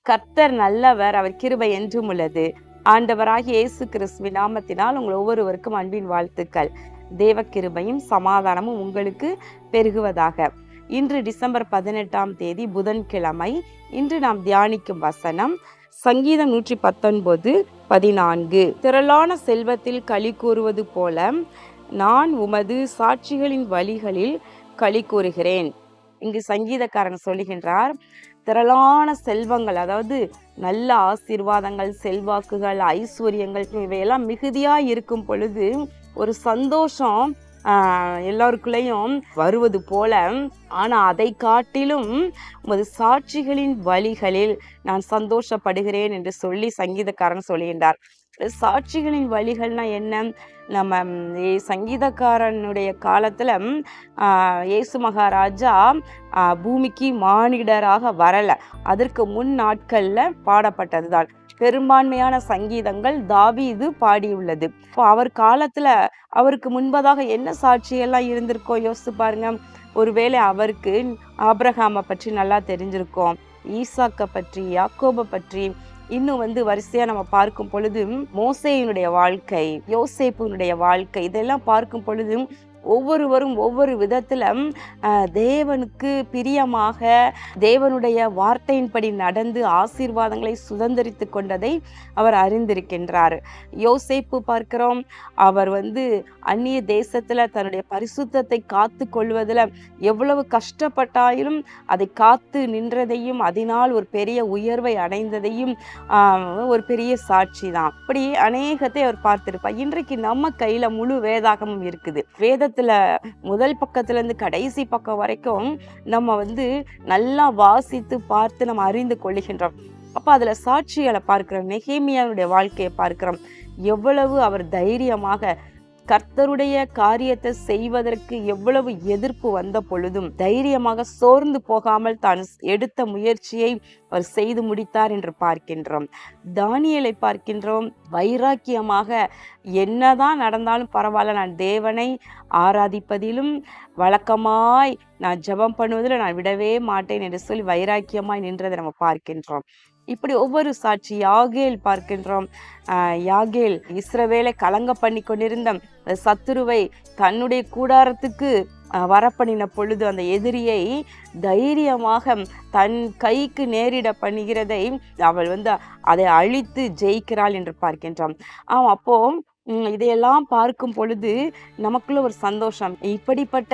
கர்த்தர் நல்லவர், அவர் கிருபை என்றும் உள்ளது. ஆண்டவராகிய இயேசு கிறிஸ்துவின் நாமத்தினால் உங்கள் ஒவ்வொருவருக்கும் அன்பின் வாழ்த்துக்கள். தேவ கிருபையும் சமாதானமும் உங்களுக்கு பெருகுவதாக. இன்று டிசம்பர் 18ஆம் தேதி புதன்கிழமை. இன்று நாம் தியானிக்கும் வசனம் சங்கீதம் 119:14. திரளான செல்வத்தில் களி கூறுவது போல நான் உமது சாட்சிகளின் வழிகளில் களி கூறுகிறேன். இங்கு சங்கீதக்காரன் சொல்லுகின்றார், திரளான செல்வங்கள், அதாவது நல்ல ஆசீர்வாதங்கள், செல்வாக்குகள், ஐஸ்வர்யங்கள் இவையெல்லாம் மிகுதியாக இருக்கும் பொழுது ஒரு சந்தோஷம் எல்லாருக்குள்ளேயும் வருவது போல, ஆனால் அதை காட்டிலும் உமது சாட்சிகளின் வழிகளில் நான் சந்தோஷப்படுகிறேன் என்று சொல்லி சங்கீதக்காரன் சொல்கின்றார். சாட்சிகளின் வழிகள்னா என்ன? நம்ம சங்கீதக்காரனுடைய காலத்துல இயேசு மகாராஜா பூமிக்கு மானிடராக வரல. அதற்கு முன் நாட்கள்ல பாடப்பட்டதுதான் பெரும்பான்மையான சங்கீதங்கள் தாவீது பாடியுள்ளது. இப்போ அவர் காலத்துல அவருக்கு முன்பதாக என்ன சாட்சியெல்லாம் இருந்திருக்கோ யோசிச்சு பாருங்க. ஒருவேளை அவருக்கு ஆபிரகாமை பற்றி நல்லா தெரிஞ்சிருக்கும், ஈசாக்கை பற்றி, யாக்கோபை பற்றி. இன்னும் வரிசையா நம்ம பார்க்கும் பொழுது மோசேயினுடைய வாழ்க்கை, யோசேப்புனுடைய வாழ்க்கை, இதெல்லாம் பார்க்கும் பொழுது ஒவ்வொருவரும் ஒவ்வொரு விதத்துல தேவனுக்கு பிரியமாக தேவனுடைய வார்த்தையின்படி நடந்து ஆசீர்வாதங்களை சுதந்திரித்து கொண்டதை அவர் அறிந்திருக்கின்றார். யோசேப்பு பார்க்கிறோம், அவர் அந்நிய தேசத்துல தன்னுடைய பரிசுத்தத்தை காத்து கொள்வதில் எவ்வளவு கஷ்டப்பட்டாலும் அதை காத்து நின்றதையும் அதனால் ஒரு பெரிய உயர்வை அடைந்ததையும் ஒரு பெரிய சாட்சி தான். இப்படி அநேகத்தை அவர் பார்த்திருப்பார். இன்றைக்கு நம்ம கையில முழு வேதாகமும் இருக்குது. வேதத்துல முதல் பக்கத்துல இருந்து கடைசி பக்கம் வரைக்கும் நம்ம நல்லா வாசித்து பார்த்து நம்ம அறிந்து கொள்ளுகின்றோம். அப்ப அதுல சாட்சிகளை பார்க்கிறோம். நெகேமியாவுடைய வாழ்க்கையை பார்க்கிறோம். எவ்வளவு அவர் தைரியமாக கர்த்தருடைய காரியத்தை செய்வதற்கு எவ்வளவு எதிர்ப்பு வந்த பொழுதும் தைரியமாக சோர்ந்து போகாமல் தான் எடுத்த முயற்சியை அவர் செய்து முடித்தார் என்று பார்க்கின்றோம். தானியேலை பார்க்கின்றோம். வைராக்கியமாக என்னதான் நடந்தாலும் பரவாயில்ல, நான் தேவனை ஆராதிப்பதிலும் வழக்கமாய் நான் ஜெபம் பண்ணுவதில் நான் விடவே மாட்டேன் என்று சொல்லி வைராக்கியமாய் நின்றதை நம்ம பார்க்கின்றோம். இப்படி ஒவ்வொரு சாட்சி. யாகேல் பார்க்கின்றோம். யாகேல் இஸ்ரவேலை கலங்க பண்ணி கொண்டிருந்த சத்துருவை தன்னுடைய கூடாரத்துக்கு வரப்பண்ணின பொழுது அந்த எதிரியை தைரியமாக தன் கைக்கு நேரிட பண்ணுகிறதை அவள் அதை அழித்து ஜெயிக்கிறாள் என்று பார்க்கின்றோம். அப்போ இதையெல்லாம் பார்க்கும் பொழுது நமக்குள்ள ஒரு சந்தோஷம். இப்படிப்பட்ட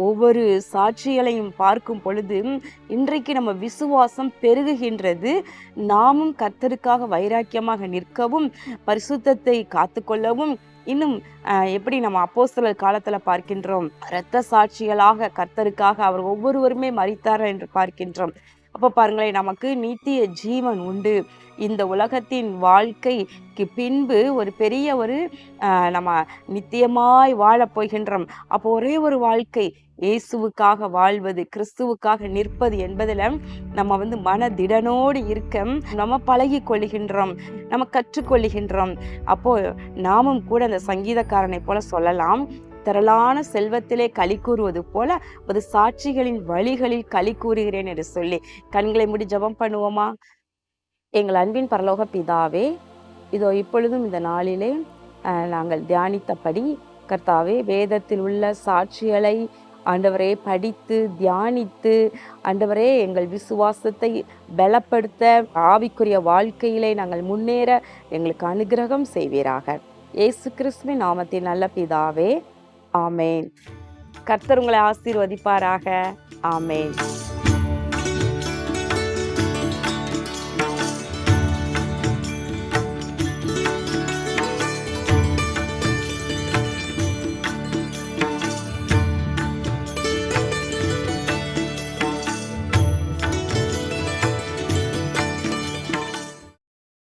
ஒவ்வொரு சாட்சிகளையும் பார்க்கும் பொழுது இன்றைக்கு நம்ம விசுவாசம் பெருகுகின்றது. நாமும் கர்த்தருக்காக வைராக்கியமாக நிற்கவும், பரிசுத்தத்தை காத்து கொள்ளவும், இன்னும் எப்படி நம்ம அப்போஸ்தலர் காலத்துல பார்க்கின்றோம், இரத்த சாட்சிகளாக கர்த்தருக்காக அவர் ஒவ்வொருவருமே மரித்தார் என்று பார்க்கின்றோம். அப்போ பாருங்களேன், நமக்கு நித்திய ஜீவன் உண்டு. இந்த உலகத்தின் வாழ்க்கைக்கு பின்பு ஒரு பெரிய நம்ம நித்தியமாய் வாழப் போகின்றோம். அப்போ ஒரே ஒரு வாழ்க்கை, இயேசுவுக்காக வாழ்வது, கிறிஸ்துவுக்காக நிற்பது என்பதில் நம்ம மனதிடனோடு இருக்க நம்ம பழகி கொள்ளுகின்றோம், நம்ம கற்றுக்கொள்ளுகின்றோம். அப்போ நாமும் கூட அந்த சங்கீதக்காரனை போல சொல்லலாம், திரளான செல்வத்திலே களி கூறுவது போல ஒரு சாட்சிகளின் வழிகளில் களி கூறுகிறேன் என்று சொல்லி கண்களை மூடி ஜெபம் பண்ணுவோமா? எங்கள் அன்பின் பரலோக பிதாவே, இதோ இப்பொழுதும் இந்த நாளிலே நாங்கள் தியானித்தபடி கர்த்தாவே, வேதத்தில் உள்ள சாட்சிகளை ஆண்டவரே படித்து தியானித்து ஆண்டவரே எங்கள் விசுவாசத்தை பலப்படுத்த, ஆவிக்குரிய வாழ்க்கையிலே நாங்கள் முன்னேற எங்களுக்கு அனுகிரகம் செய்வீராக. இயேசு கிறிஸ்துவின் நாமத்தில் நல்ல பிதாவே, ஆமேன். கர்த்தர் உங்களை ஆசீர்வதிப்பாராக. ஆமேன்.